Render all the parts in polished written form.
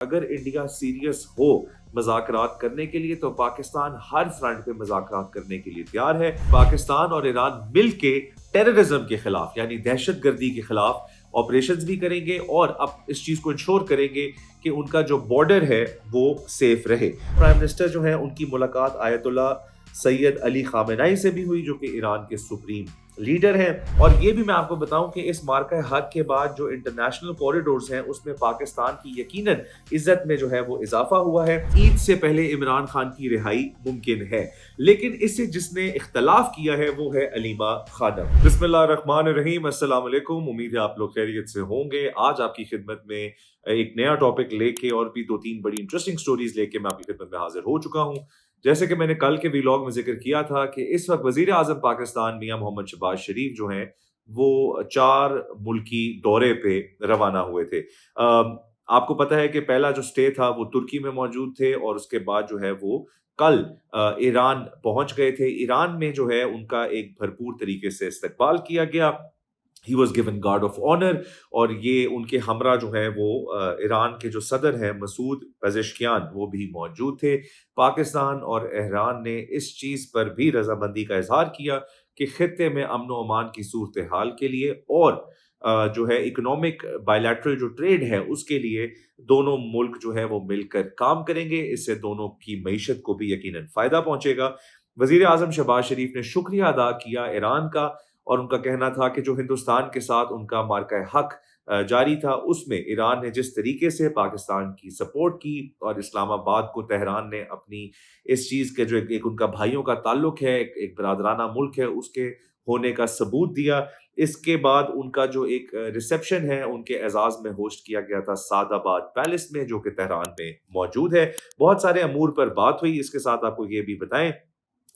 अगर India serious हो मज़ाकरात करने के लिए तो पाकिस्तान हर फ्रंट पे मज़ाकरात करने के लिए तैयार है। पाकिस्तान और ईरान मिल के टेररिज्म के खिलाफ यानी दहशतगर्दी के खिलाफ ऑपरेशंस भी करेंगे और अब इस चीज़ को इंश्योर करेंगे कि उनका जो बॉर्डर है वो सेफ रहे। प्राइम मिनिस्टर जो है उनकी मुलाकात आयतुल्ला सैयद अली खामेनाई से भी हुई जो कि ईरान के सुप्रीम लीडर हैं। और ये भी मैं आपको बताऊं कि इस मार्का हक के बाद जो इंटरनेशनल कॉरिडोर्स हैं उसमें पाकिस्तान की यकीनन इज्जत में जो है वो इजाफा हुआ है। ईद से पहले इमरान खान की रिहाई मुमकिन है, लेकिन इससे जिसने इख्तलाफ किया है वो है अलीमा खानम। बिस्मिल्लाहिर्रहमानिर्रहीम, अस्सलाम वालेकुम। उम्मीद है आप लोग खैरियत से होंगे। आज आपकी खिदमत में एक नया टॉपिक लेके और भी 2-3 बड़ी इंटरेस्टिंग स्टोरीज लेके मैं आपकी खिदमत में हाजिर हो चुका हूँ। जैसे कि मैंने कल के व्लॉग में जिक्र किया था कि इस वक्त वजीर आजम पाकिस्तान मियां मोहम्मद शहबाज शरीफ जो हैं वो 4 मुल्की दौरे पे रवाना हुए थे। आपको पता है कि पहला जो स्टे था वो तुर्की में मौजूद थे और उसके बाद जो है वो कल ईरान पहुंच गए थे। ईरान में जो है उनका एक भरपूर तरीके से इस्तकबाल किया गया। He was given guard of honour और ये उनके हमरा जो है वो ईरान के जो सदर हैं मसूद पेजेश्कियान वो भी मौजूद थे। पाकिस्तान और ईरान ने इस चीज़ पर भी रजामंदी का इजहार किया कि खित्ते में अमन व अमान की सूरत हाल के लिए और जो है इकोनॉमिक बायलैटरल जो ट्रेड है उसके लिए दोनों मुल्क जो है वो मिलकर काम करेंगे। इससे दोनों की मईशत को भी यकीनन फ़ायदा पहुंचेगा। वज़ीर आज़म शहबाज शरीफ ने शुक्रिया अदा किया ईरान का और उनका कहना था कि जो हिंदुस्तान के साथ उनका मार्का हक जारी था उसमें ईरान ने जिस तरीके से पाकिस्तान की सपोर्ट की और इस्लामाबाद को तेहरान ने अपनी इस चीज़ के जो एक उनका भाइयों का ताल्लुक है, एक बरादराना मुल्क है, उसके होने का सबूत दिया। इसके बाद उनका जो एक रिसेप्शन है उनके एजाज में होस्ट किया गया था सादाबाद पैलेस में जो कि तेहरान में मौजूद है। बहुत सारे अमूर पर बात हुई। इसके साथ आपको ये भी बताएं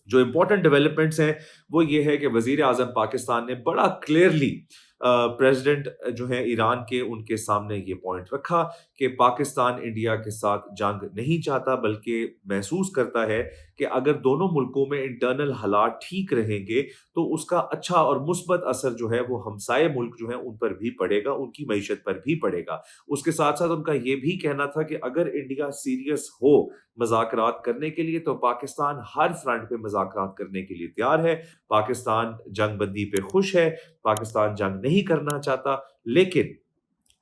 जो इम्पोर्टेंट डेवलपमेंट्स हैं वो ये है कि वजीर आजम पाकिस्तान ने बड़ा क्लियरली प्रेसिडेंट जो है ईरान के उनके सामने ये पॉइंट रखा कि पाकिस्तान इंडिया के साथ जंग नहीं चाहता बल्कि महसूस करता है कि अगर दोनों मुल्कों में इंटरनल हालात ठीक रहेंगे तो उसका अच्छा और मुस्बत असर जो है वो हमसाये मुल्क जो है उन पर भी पड़ेगा, उनकी मईशत पर भी पड़ेगा। उसके साथ साथ उनका ये भी कहना था कि अगर इंडिया सीरियस हो मज़ाकरात करने के लिए तो पाकिस्तान हर फ्रंट पे मज़ाकरात करने के लिए तैयार है। पाकिस्तान जंग बंदी पे खुश है, पाकिस्तान जंग नहीं करना चाहता, लेकिन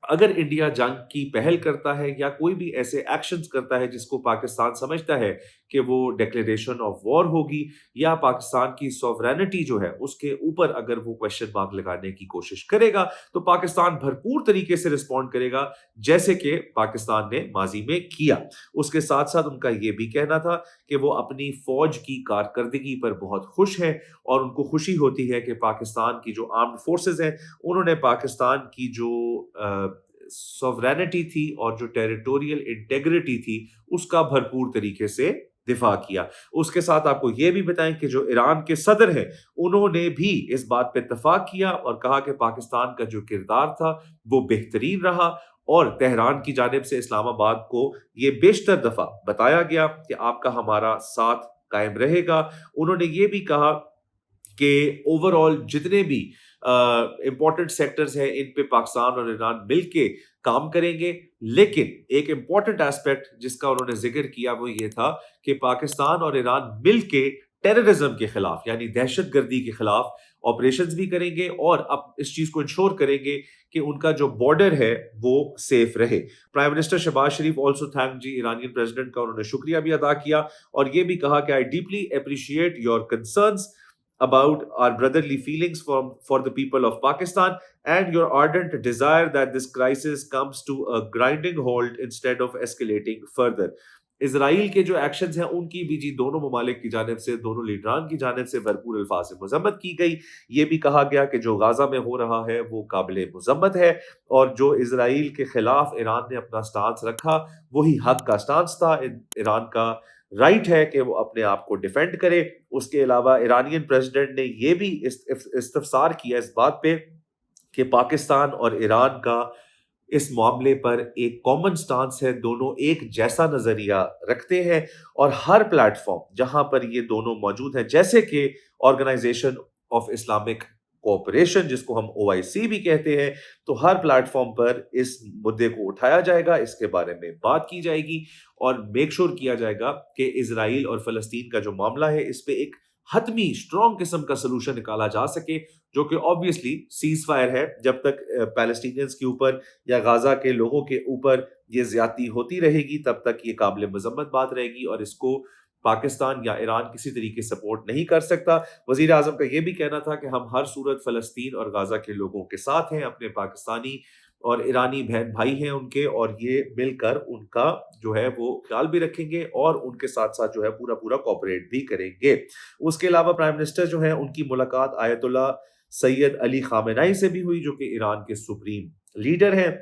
अगर इंडिया जंग की पहल करता है या कोई भी ऐसे एक्शंस करता है जिसको पाकिस्तान समझता है कि वो डिक्लेरेशन ऑफ वॉर होगी या पाकिस्तान की सॉवरेनिटी जो है उसके ऊपर अगर वो क्वेश्चन मार्क लगाने की कोशिश करेगा तो पाकिस्तान भरपूर तरीके से रिस्पॉन्ड करेगा जैसे कि पाकिस्तान ने माजी में किया। उसके साथ साथ उनका ये भी कहना था कि वो अपनी फौज की कारकर्दगी पर बहुत खुश हैं और उनको खुशी होती है कि पाकिस्तान की जो आर्म्ड फोर्सेस हैं उन्होंने पाकिस्तान की जो सॉवरेनिटी थी और जो टेरिटोरियल इंटेग्रिटी थी उसका भरपूर तरीके से दिफा किया। उसके साथ आपको ये भी बताएं कि जो ईरान के सदर हैं उन्होंने भी इस बात पे इत्तफाक किया और कहा कि पाकिस्तान का जो किरदार था वो बेहतरीन रहा और तेहरान की जानिब से इस्लामाबाद को ये बेशतर दफा बताया गया कि आपका हमारा साथ कायम रहेगा। उन्होंने ये भी कहा कि ओवरऑल जितने भी इंपॉर्टेंट सेक्टर्स हैं इन पे पाकिस्तान और ईरान मिलके काम करेंगे। लेकिन एक इंपॉर्टेंट एस्पेक्ट जिसका उन्होंने जिक्र किया वो ये था कि पाकिस्तान और ईरान मिलके टेररिज्म के खिलाफ यानी दहशतगर्दी के खिलाफ ऑपरेशंस भी करेंगे और अब इस चीज को इंश्योर करेंगे कि उनका जो बॉर्डर है वो सेफ रहे। प्राइम मिनिस्टर शहबाज शरीफ ऑल्सो थैंक जी ईरानियन प्रेसिडेंट का, उन्होंने शुक्रिया भी अदा किया और ये भी कहा कि I deeply appreciate your concerns about our brotherly feelings for the people of Pakistan and your ardent desire that this crisis comes to a grinding halt instead of escalating further. Israel के जो actions हैं उनकी भी जी दोनों ममालिक की जानिब से, दोनों लीडरान की जानिब से भरपूर अल्फाज से मजम्मत की गई। ये भी कहा गया कि जो गाजा में हो रहा है वो काबिल मजम्मत है और जो इसराइल के खिलाफ ईरान ने अपना स्टांस रखा वही हक का स्टांस था। ईरान का राइट है कि वो अपने आप को डिफेंड करे। उसके अलावा ईरानियन प्रेसिडेंट ने ये भी इस्तफसार किया इस बात पे कि पाकिस्तान और ईरान का इस मामले पर एक कॉमन स्टांस है, दोनों एक जैसा नजरिया रखते हैं और हर प्लेटफॉर्म जहां पर ये दोनों मौजूद हैं जैसे कि ऑर्गेनाइजेशन ऑफ इस्लामिक کوآپریشن जिसको हम OIC भी कहते हैं, तो हर प्लेटफॉर्म पर इस मुद्दे को उठाया जाएगा, इसके बारे में बात की जाएगी और मेक श्योर किया जाएगा कि इजराइल और फलस्तीन का जो मामला है इस पे एक हतमी स्ट्रॉन्ग किस्म का सोल्यूशन निकाला जा सके, जो कि ऑब्वियसली सीज फायर है. जब तक पैलेस्टीनियंस के ऊपर या गाजा के लोगों के ऊपर ये ज्यादती होती रहेगी तब तक ये काबिल मजम्मत बात रहेगी और इसको पाकिस्तान या ईरान किसी तरीके सपोर्ट नहीं कर सकता. वजीर आजम का ये भी कहना था कि हम हर सूरत फलस्तीन और गाजा के लोगों के साथ हैं, अपने पाकिस्तानी और ईरानी बहन भाई हैं उनके, और ये मिलकर उनका जो है वो ख्याल भी रखेंगे और उनके साथ साथ जो है पूरा पूरा कोऑपरेट भी करेंगे. उसके अलावा प्राइम मिनिस्टर जो है उनकी मुलाकात आयतुल्ला सैयद अली खामेनाई से भी हुई, जो कि ईरान के सुप्रीम लीडर हैं.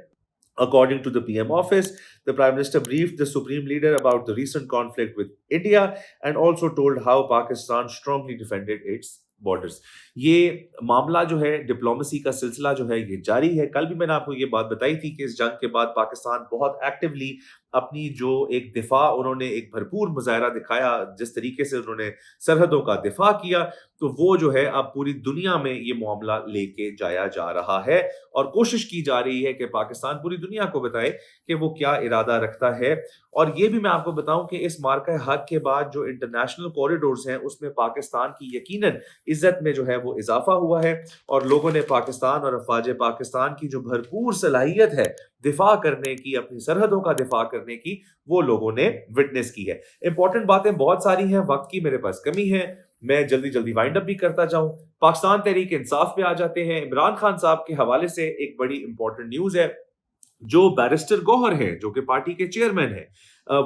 According to the PM office, the Prime Minister briefed the Supreme Leader about the recent conflict with India and also told how Pakistan strongly defended its borders. ये मामला जो है डिप्लोमेसी का सिलसिला जो है ये जारी है. कल भी मैंने आपको ये बात बताई थी कि इस जंग के बाद पाकिस्तान बहुत एक्टिवली अपनी जो एक दिफा उन्होंने एक भरपूर मुजाहरा दिखाया, जिस तरीके से उन्होंने सरहदों का दिफा किया, तो वो जो है अब पूरी दुनिया में ये मामला लेके जाया जा रहा है और कोशिश की जा रही है कि पाकिस्तान पूरी दुनिया को बताए कि वो क्या इरादा रखता है. और ये भी मैं आपको बताऊं कि इस मार्का हक के बाद जो इंटरनेशनल कॉरिडोर्स हैं उसमें पाकिस्तान की यकीनन इज्जत में जो है वो इजाफा हुआ है और लोगों ने पाकिस्तान और अफवाज पाकिस्तान की जो भरपूर सलाहियत है दिफा करने की, अपनी सरहदों का दिफा करने की, वो लोगों ने विटनेस की है. इंपॉर्टेंट बातें बहुत सारी हैं, वक्त की मेरे पास कमी है, मैं जल्दी जल्दी वाइंड अप भी करता जाऊं. पाकिस्तान तहरीक इंसाफ पे आ जाते हैं. इमरान खान साहब के हवाले से एक बड़ी इंपॉर्टेंट न्यूज है. जो बैरिस्टर गौहर हैं, जो कि पार्टी के चेयरमैन हैं,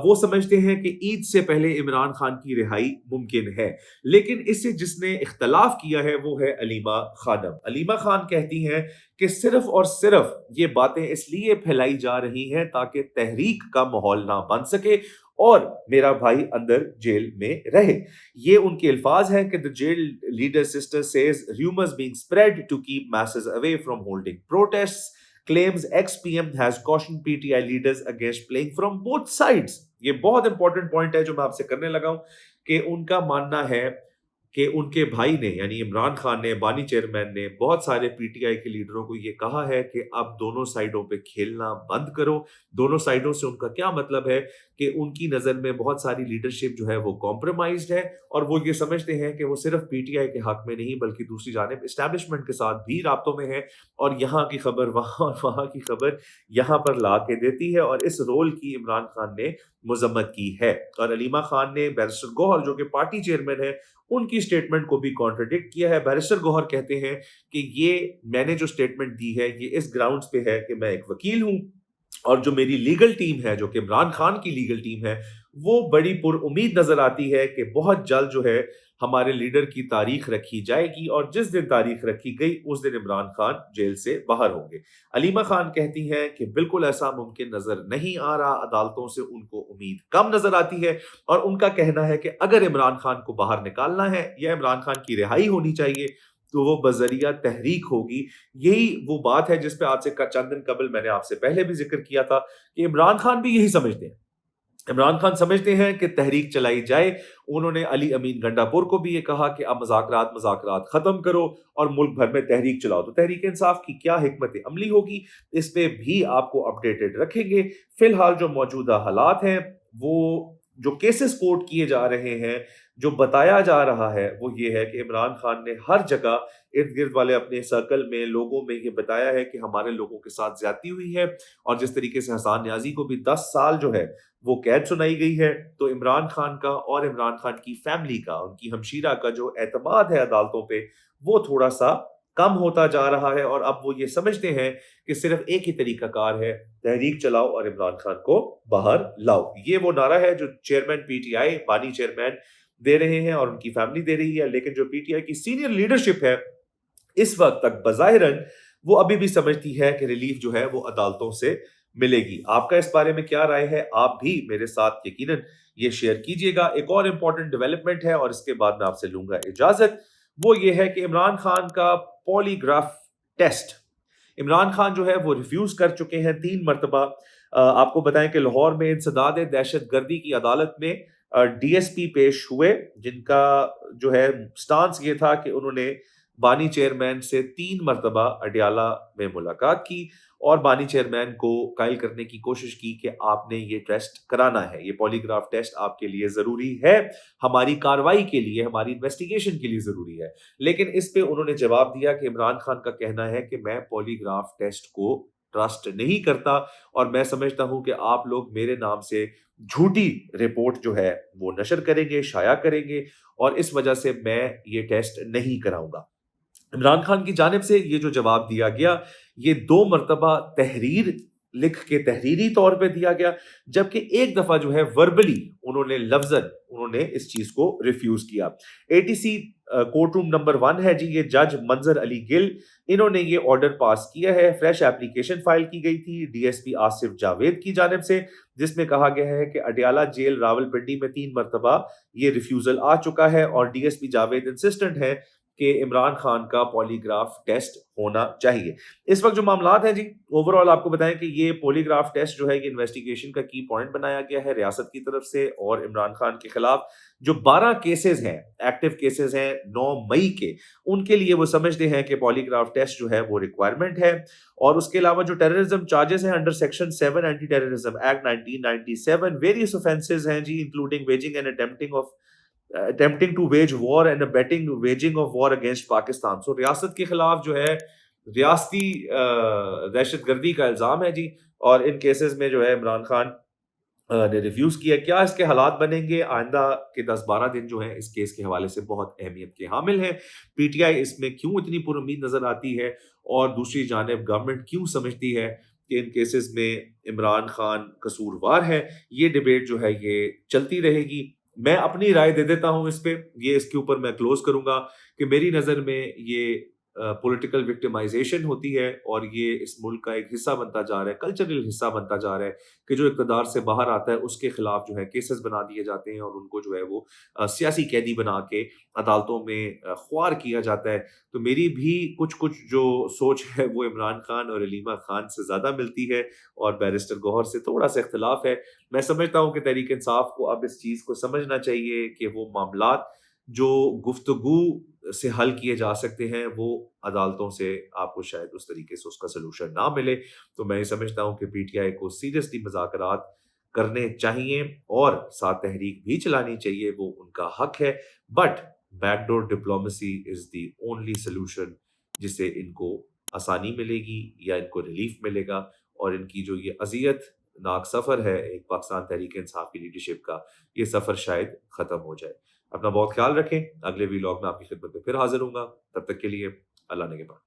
वो समझते हैं कि ईद से पहले इमरान खान की रिहाई मुमकिन है, लेकिन इससे जिसने इख्तलाफ किया है वो है अलीमा खानम. अलीमा खान कहती हैं कि सिर्फ और सिर्फ ये बातें इसलिए फैलाई जा रही हैं ताकि तहरीक का माहौल ना बन सके और मेरा भाई अंदर जेल में रहे. ये उनके अल्फाज हैं कि the jail leader sister says rumours being spread to keep masses away from holding protests. Claims ex-PM has cautioned PTI leaders against playing from both sides. ये बहुत इंपॉर्टेंट पॉइंट है जो मैं आपसे करने लगा हूं कि उनका मानना है कि उनके भाई ने यानी इमरान खान ने, बानी चेयरमैन ने बहुत सारे पीटीआई के लीडरों को ये कहा है कि अब दोनों साइडों पे खेलना बंद करो. दोनों साइडों से उनका क्या मतलब है कि उनकी नज़र में बहुत सारी लीडरशिप जो है वो कॉम्प्रोमाइज्ड है और वो ये समझते हैं कि वो सिर्फ पीटीआई के हक में नहीं बल्कि दूसरी जानिब एस्टैब्लिशमेंट के साथ भी राब्तों में है और यहाँ की खबर वहाँ और वहाँ की खबर यहाँ पर ला के देती है और इस रोल की इमरान खान ने मजम्मत की है. और अलीमा खान ने बैरिस्टर गौहर जो कि पार्टी चेयरमैन है उनकी स्टेटमेंट को भी कॉन्ट्रडिक्ट किया है. बैरिस्टर गौहर कहते हैं कि ये मैंने जो स्टेटमेंट दी है ये इस ग्राउंड्स पे है कि मैं एक वकील हूं और जो मेरी लीगल टीम है, जो कि इमरान खान की लीगल टीम है, वो बड़ी पुरउम्मीद नजर आती है कि बहुत जल्द जो है हमारे लीडर की तारीख रखी जाएगी और जिस दिन तारीख रखी गई उस दिन इमरान खान जेल से बाहर होंगे. अलीमा खान कहती हैं कि बिल्कुल ऐसा मुमकिन नजर नहीं आ रहा, अदालतों से उनको उम्मीद कम नजर आती है और उनका कहना है कि अगर इमरान खान को बाहर निकालना है या इमरान खान की रिहाई होनी चाहिए तो वो बजरिया तहरीक होगी. यही वो बात है जिस पे आज से चंद दिन कबल मैंने आपसे पहले भी जिक्र किया था कि इमरान खान भी यही समझते हैं. इमरान खान समझते हैं कि तहरीक चलाई जाए. उन्होंने अली अमीन गंडापुर को भी ये कहा कि अब मज़ाकरात खत्म करो और मुल्क भर में तहरीक चलाओ. तो तहरीक इंसाफ की क्या हिकमत अमली होगी इस पे भी आपको अपडेटेड रखेंगे. फिलहाल जो मौजूदा हालात हैं, वो जो केसेस कोर्ट किए जा रहे हैं, जो बताया जा रहा है वो ये है कि इमरान खान ने हर जगह इर्द गिर्द वाले अपने सर्कल में लोगों में ये बताया है कि हमारे लोगों के साथ ज्यादती हुई है और जिस तरीके से हसन न्याजी को भी 10 साल जो है वो कैद सुनाई गई है. तो इमरान खान का और इमरान खान की फैमिली का, उनकी हमशीरा का जो एतमाद है अदालतों पे वो थोड़ा सा कम होता जा रहा है और अब वो ये समझते हैं कि सिर्फ एक ही तरीका कार है, तहरीक चलाओ और इमरान खान को बाहर लाओ. ये वो नारा है जो चेयरमैन पीटीआई, बानी चेयरमैन दे रहे हैं और उनकी फैमिली दे रही है. लेकिन जो पीटीआई की सीनियर लीडरशिप है इस वक्त तक बज़ाहिरन वो अभी भी समझती है कि रिलीफ जो है वो अदालतों से मिलेगी. आपका इस बारे में क्या राय है? आप भी मेरे साथ यकीनन ये शेयर कीजिएगा. एक और इम्पोर्टेंट डेवलपमेंट है और इसके बाद मैं आपसे लूंगा इजाजत. वो ये है कि इमरान खान का पॉलीग्राफ टेस्ट इमरान खान जो है वो रिफ्यूज कर चुके हैं 3 मरतबा. आपको बताएं कि लाहौर में इंसदाद दहशत गर्दी की अदालत में डीएसपी पेश हुए जिनका जो है स्टांस ये था कि उन्होंने بانی چیئرمین سے 3 مرتبہ اڈیالہ میں ملاقات کی اور بانی چیئرمین کو قائل کرنے کی کوشش کی کہ آپ نے یہ ٹیسٹ کرانا ہے، یہ پولی گراف ٹیسٹ آپ کے لیے ضروری ہے، ہماری کاروائی کے لیے، ہماری انویسٹیگیشن کے لیے ضروری ہے۔ لیکن اس پہ انہوں نے جواب دیا کہ عمران خان کا کہنا ہے کہ میں پولی گراف ٹیسٹ کو ٹرسٹ نہیں کرتا اور میں سمجھتا ہوں کہ آپ لوگ میرے نام سے جھوٹی رپورٹ جو ہے وہ نشر کریں گے، شائع کریں گے اور اس وجہ سے میں یہ ٹیسٹ نہیں کراؤں گا۔ عمران خان کی جانب سے یہ جو جواب دیا گیا یہ 2 مرتبہ تحریر لکھ کے تحریری طور پہ دیا گیا، جبکہ ایک دفعہ جو ہے وربلی انہوں نے لفظاً انہوں نے اس چیز کو ریفیوز کیا۔ A T C court room number 1 ہے جی، یہ جج منظر علی گل انہوں نے یہ آرڈر پاس کیا ہے۔ فریش ایپلیکیشن فائل کی گئی تھی D S P Asif Javed کی جانب سے، جس میں کہا گیا ہے کہ اڈیالہ جیل راول پنڈی میں 3 مرتبہ یہ ریفیوزل آ چکا ہے اور ڈی ایس پی جاوید انسسٹنٹ ہے کہ عمران خان کا پولی گراف ٹیسٹ ہونا چاہیے۔ اس وقت جو معاملات ہیں جی اوور آل آپ کو بتائیں کہ یہ پولی گراف ٹیسٹ جو ہے یہ انویسٹیگیشن کا کی پوائنٹ بنایا گیا ہے ریاست کی طرف سے، اور عمران خان کے خلاف جو 12 کیسز ہیں، ایکٹیو کیسز ہیں 9 مئی کے، ان کے لیے وہ سمجھتے ہیں کہ پولی گراف ٹیسٹ جو ہے وہ ریکوائرمنٹ ہے۔ اور اس کے علاوہ جو ٹیررزم چارجز ہیں under section 7 anti terrorism act 1997 various offenses ہیں جی including waging and attempting to wage war and abetting waging of war against Pakistan۔ سو ریاست کے خلاف جو ہے ریاستی دہشت گردی کا الزام ہے جی، اور ان کیسز میں جو ہے عمران خان نے ریفیوز کیا۔ کیا اس کے حالات بنیں گے آئندہ کے 10-12 دن جو ہیں اس کیس کے حوالے سے بہت اہمیت کے حامل ہیں۔ پی ٹی آئی اس میں کیوں اتنی پر امید نظر آتی ہے اور دوسری جانب گورنمنٹ کیوں سمجھتی ہے کہ ان کیسز میں عمران خان قصوروار ہے، یہ ڈیبیٹ جو ہے یہ چلتی رہے گی۔ میں اپنی رائے دے دیتا ہوں اس پہ، یہ اس کے اوپر میں کلوز کروں گا کہ میری نظر میں یہ پولیٹیکل وکٹمائزیشن ہوتی ہے اور یہ اس ملک کا ایک حصہ بنتا جا رہا ہے، کلچرل حصہ بنتا جا رہا ہے کہ جو اقتدار سے باہر آتا ہے اس کے خلاف جو ہے کیسز بنا دیے جاتے ہیں اور ان کو جو ہے وہ سیاسی قیدی بنا کے عدالتوں میں خوار کیا جاتا ہے۔ تو میری بھی کچھ جو سوچ ہے وہ عمران خان اور علیمہ خان سے زیادہ ملتی ہے اور بیرسٹر گوہر سے تھوڑا سا اختلاف ہے۔ میں سمجھتا ہوں کہ تحریک انصاف کو اب اس چیز کو سمجھنا چاہیے کہ وہ معاملات جو گفتگو سے حل کیے جا سکتے ہیں وہ عدالتوں سے آپ کو شاید اس طریقے سے اس کا سلوشن نہ ملے۔ تو میں یہ سمجھتا ہوں کہ پی ٹی آئی کو سیریسلی مذاکرات کرنے چاہیے اور ساتھ تحریک بھی چلانی چاہیے، وہ ان کا حق ہے، but back door diplomacy is the only solution جس سے ان کو آسانی ملے گی یا ان کو ریلیف ملے گا، اور ان کی جو یہ اذیت ناک سفر ہے ایک پاکستان تحریک انصاف کی لیڈرشپ کا، یہ سفر شاید ختم ہو جائے۔ اپنا بہت خیال رکھیں، اگلے ویلاگ میں آپ کی خدمت میں پھر حاضر ہوں گا، تب تک کے لیے اللہ نگہبان۔